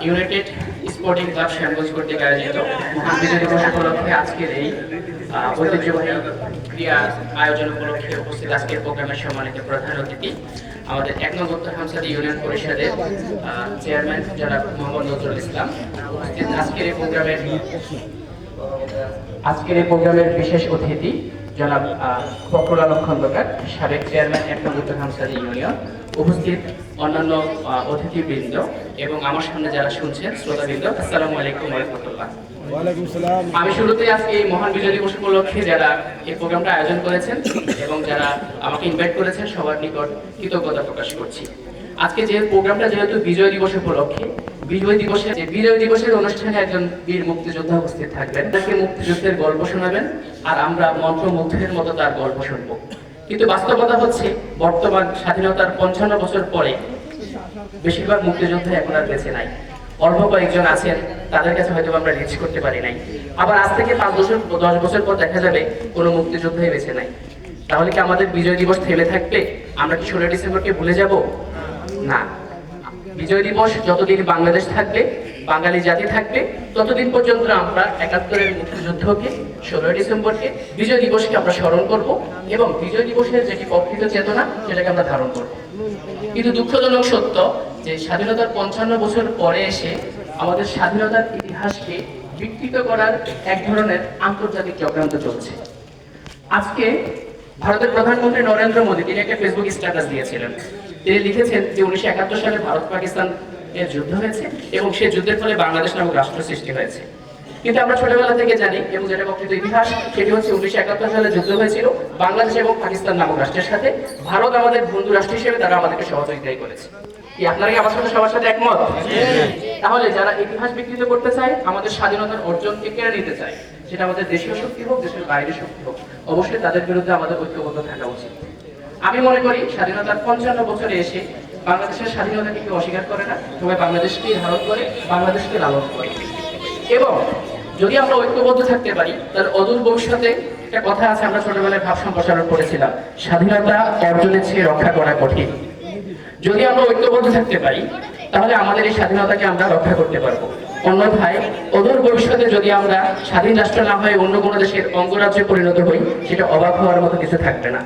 United sporting club Shyamganj কর্তৃক আয়োজিত মহান বিজয় দিবস উপলক্ষে আজকের এই ঐতিহ্যবাহী ক্রীড়া আয়োজন উপলক্ষে উপস্থিত আজকের প্রোগ্রামের সম্মানিত প্রধান অতিথি আমাদের ১ নং উত্তর হামসাদি ইউনিয়ন পরিষদের চেয়ারম্যান জনাব মোহাম্মদ নজরুল ইসলাম উপস্থিত আজকের এই প্রোগ্রামের বিশেষ অতিথি জনাব ফখরুল আলম খন্দকার, সাবেক চেয়ারম্যান ১ নং উত্তর হামসাদি ইউনিয়ন, উপস্থিত অন্যান্য অতিথিবৃন্দ এবং আমার সামনে যারা শুনছেন শ্রোতাবৃন্দ, আসসালামু আলাইকুম ওয়া রাহমাতুল্লাহ। আমি শুরুতে আজকে এই মহান বিজয় দিবস উপলক্ষে যারা এই প্রোগ্রামটা আয়োজন করেছেন এবং যারা আমাকে ইনভাইট করেছেন সবার নিকট কৃতজ্ঞতা প্রকাশ করছি। আজকে যে প্রোগ্রামটা যেহেতু বিজয় দিবস উপলক্ষে, বিজয় দিবসের অনুষ্ঠানে একজন বীর মুক্তিযোদ্ধা উপস্থিত থাকবেন, তাকে মুক্তিযুদ্ধের গল্প শোনাবেন আর আমরা মন্ত্রমুগ্ধের মতো তার গল্প শুনবো। কিন্তু বাস্তবতা হচ্ছে বর্তমান স্বাধীনতার ৫৫ বছর পরে বেশিরভাগ মুক্তিযোদ্ধা এখন আর বেঁচে নাই। অল্প কয়েকজন আছেন, তাদের কাছে হয়তো আমরা রিচ করতে পারি নাই। আবার আজ থেকে ৫-১০ বছর পর দেখা যাবে কোনো মুক্তিযোদ্ধাই বেঁচে নাই। তাহলে কি আমাদের বিজয় দিবস থেমে থাকবে? আমরা কি ১৬ ডিসেম্বরকে ভুলে যাব? না। বিজয় দিবস যতদিন বাংলাদেশ থাকবে, বাঙালি জাতি থাকবে, ততদিন পর্যন্ত আমরা ৭১-এর মুক্তিযুদ্ধকে, ১৬ ডিসেম্বরকে, বিজয় দিবসকে আমরা স্মরণ করব এবং বিজয় দিবসের যেটি প্রকৃত চেতনা সেটাকে আমরা ধারণ করব। কিন্তু দুঃখজনক সত্য যে স্বাধীনতার ৫৫ বছর পরে এসে আমাদের স্বাধীনতার ইতিহাসকে বিকৃত করার এক ধরনের আন্তর্জাতিক চক্রান্ত চলছে। আজকে ভারতের প্রধানমন্ত্রী নরেন্দ্র মোদী তিনি একটা ফেসবুক স্ট্যাটাস দিয়েছিলেন। তিনি লিখেছেন যে ১৯৭১ সালে ভারত পাকিস্তান এর যুদ্ধ হয়েছে এবং সেই যুদ্ধের ফলে বাংলাদেশ নামক রাষ্ট্র সৃষ্টি হয়েছে। কিন্তু আমরা ছোটবেলা থেকে জানি এবং যেটা প্রকৃত ইতিহাস সেটি হচ্ছে ১৯৭১ সালে যুদ্ধ হয়েছিল বাংলাদেশ এবং পাকিস্তান নামক রাষ্ট্রের সাথে। ভারত আমাদের বন্ধু রাষ্ট্র হিসেবে তারা আমাদেরকে সহযোগিতাই করেছে। কি আপনারা কি আমার সাথে সবার সাথে একমত? তাহলে যারা ইতিহাস বিকৃত করতে চায়, আমাদের স্বাধীনতার অর্জনকে কেড়ে নিতে চায়, সেটা আমাদের দেশীয় শক্তি হোক, দেশের বাইরের শক্তি হোক, অবশ্যই তাদের বিরুদ্ধে আমাদের ঐক্যবদ্ধ থাকা উচিত। আমি মনে করি স্বাধীনতার ৫৫ বছরে এসে বাংলাদেশের স্বাধীনতাকে কেউ অস্বীকার করে না, সবাই বাংলাদেশকে ধারণ করে, বাংলাদেশকে লালন করে। এবং যদি আমরা ঐক্যবদ্ধ থাকতে পারি তাহলে অদূর ভবিষ্যতে একটা কথা আছে, আমরা ছোটবেলায় ভাব সম্প্রসারণ করেছিলাম, স্বাধীনতা অর্জনের চেয়ে রক্ষা করা কঠিন। যদি আমরা ঐক্যবদ্ধ থাকতে পারি তাহলে আমাদের এই স্বাধীনতাকে আমরা রক্ষা করতে পারবো। অন্যথায় অদূর ভবিষ্যতে যদি আমরা স্বাধীন রাষ্ট্র না হয়ে অন্য কোনো দেশের অঙ্গরাজ্যে পরিণত হই, সেটা অবাক হওয়ার মতো কিছু থাকবে না।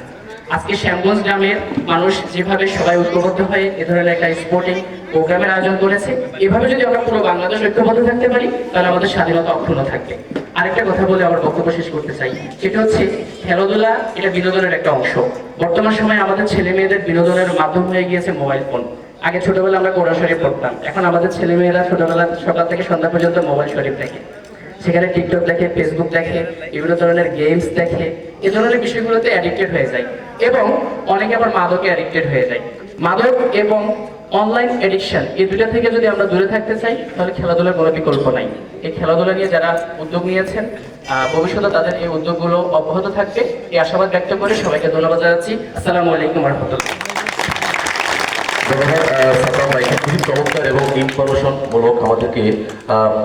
আজকে শ্যামগঞ্জ গ্রামের মানুষ যেভাবে সবাই ঐক্যবদ্ধ হয়ে এ ধরনের একটা স্পোর্টিং প্রোগ্রামের আয়োজন করেছে, এভাবে যদি আমরা পুরো বাংলাদেশ ঐক্যবদ্ধ থাকতে পারি তাহলে আমাদের স্বাধীনতা অক্ষুণ্ণ থাকবে। আরেকটা কথা বলে আমার বক্তব্য শেষ করতে চাই, সেটা হচ্ছে খেলাধুলা এটা বিনোদনের একটা অংশ। বর্তমান সময়ে আমাদের ছেলে মেয়েদের বিনোদনের মাধ্যম হয়ে গিয়েছে মোবাইল ফোন। আগে ছোটবেলা আমরা কোরআন শরীফ পড়তাম, এখন আমাদের ছেলে মেয়েরা ছোটবেলা সকাল থেকে সন্ধ্যা পর্যন্ত মোবাইল শরীফ দেখে, সেখানে টিকটক দেখে, ফেসবুক দেখে, বিভিন্ন ধরনের গেমস দেখে, এ ধরনের বিষয়গুলোতে অ্যাডিক্টেড হয়ে যায় এবং অনেকে আবার মাদকে অ্যাডিক্টেড হয়ে যায়। মাদক এবং অনলাইন এডিকশন এই দুটা থেকে যদি আমরা দূরে থাকতে চাই তাহলে খেলাধুলার কোনো বিকল্প নাই। এই খেলাধুলা নিয়ে যারা উদ্যোগ নিয়েছেন ভবিষ্যতে তাদের এই উদ্যোগগুলো অব্যাহত থাকবে, এই আশাবাদ ব্যক্ত করে সবাইকে ধন্যবাদ জানাচ্ছি। আসসালামু আলাইকুম ওয়া রাহমাতুল্লাহ। খুবই চমৎকার এবং ইনফরমেশন মূলক আমাদেরকে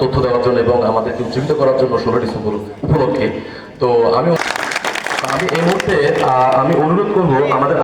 তথ্য দেওয়ার জন্য এবং আমাদেরকে উজ্জীবিত করার জন্য ১৬ ডিসেম্বর উপলক্ষে। তো আমি এই মুহূর্তে অনুরোধ করবো আমাদের